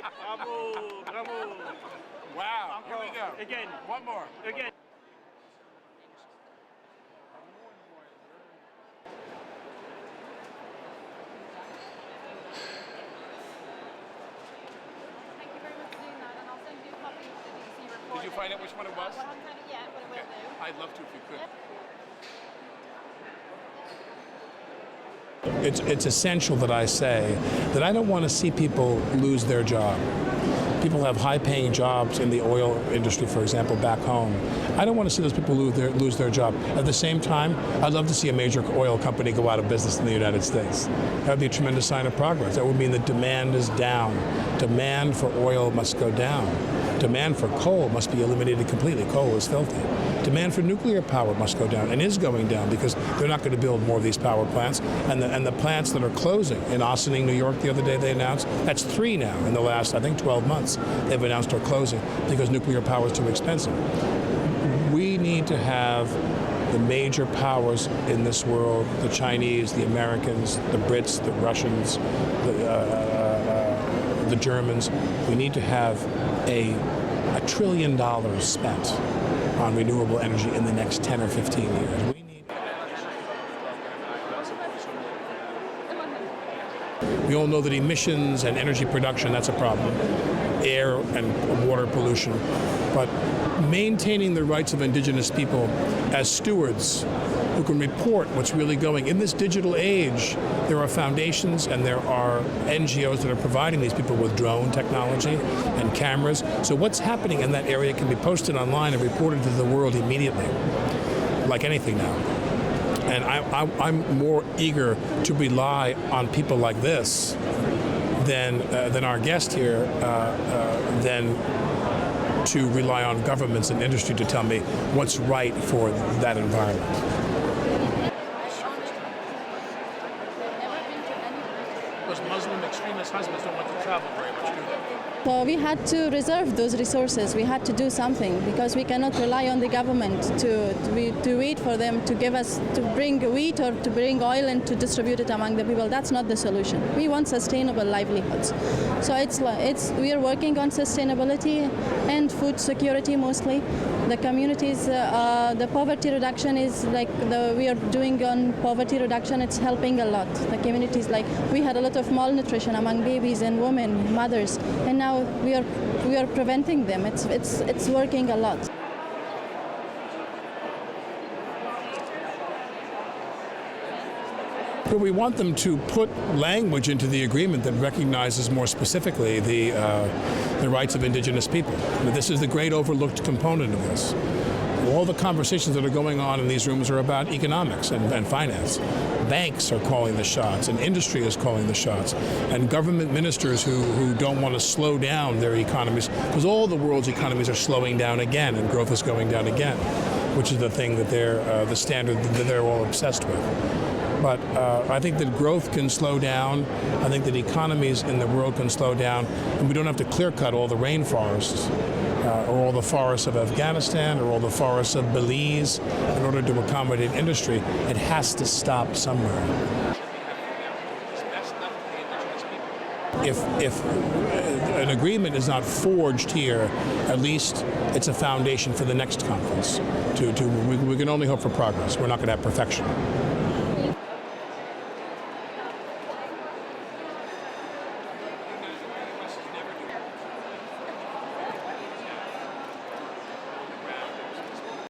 Bravo, bravo. Wow, here we go. Again. One more. Again. Thank you very much for doing that, and I'll send you a copy of the BBC report. Did you find out which one it was? Well, I haven't found it yet, but I will do. I'd love to if you could. It's essential that I say that I don't want to see people lose their job. People have high-paying jobs in the oil industry, for example, back home. I don't want to see those people lose their job. At the same time, I'd love to see a major oil company go out of business in the United States. That would be a tremendous sign of progress. That would mean that demand is down. Demand for oil must go down. Demand for coal must be eliminated completely. Coal is filthy. Demand for nuclear power must go down, and is going down, because they're not going to build more of these power plants. And the plants that are closing in Ossining, New York, the other day they announced, that's 3 now in the last, I think, 12 months. They've announced are closing because nuclear power is too expensive. We need to have the major powers in this world, the Chinese, the Americans, the Brits, the Russians, the Germans. We need to have $1 trillion spent on renewable energy in the next 10 or 15 years. We all know that emissions and energy production, that's a problem. Air and water pollution. But maintaining the rights of indigenous people as stewards who can report what's really going. In this digital age, there are foundations and there are NGOs that are providing these people with drone technology and cameras. So what's happening in that area can be posted online and reported to the world immediately, like anything now. And I'm more eager to rely on people like this than our guest here, than to rely on governments and industry to tell me what's right for that environment. Those Muslim extremist husbands don't want to travel very much, do they? So we had to reserve those resources. We had to do something because we cannot rely on the government to wait for them to give us, to bring wheat or to bring oil and to distribute it among the people. That's not the solution. We want sustainable livelihoods. So we are working on sustainability and food security mostly. The communities, the poverty reduction is we are doing on poverty reduction. It's helping a lot. The communities, we had a lot of malnutrition among babies and women, mothers, and now we are preventing them. It's working a lot. But we want them to put language into the agreement that recognizes more specifically the rights of indigenous people. This is the great overlooked component of this. All the conversations that are going on in these rooms are about economics and finance. Banks are calling the shots, and industry is calling the shots, and government ministers who don't want to slow down their economies, because all the world's economies are slowing down again, and growth is going down again, which is the thing that the standard that they're all obsessed with. But I think that growth can slow down. I think that economies in the world can slow down, and we don't have to clear-cut all the rainforests or all the forests of Afghanistan or all the forests of Belize in order to accommodate industry. It has to stop somewhere. If an agreement is not forged here, at least it's a foundation for the next conference. We can only hope for progress. We're not going to have perfection.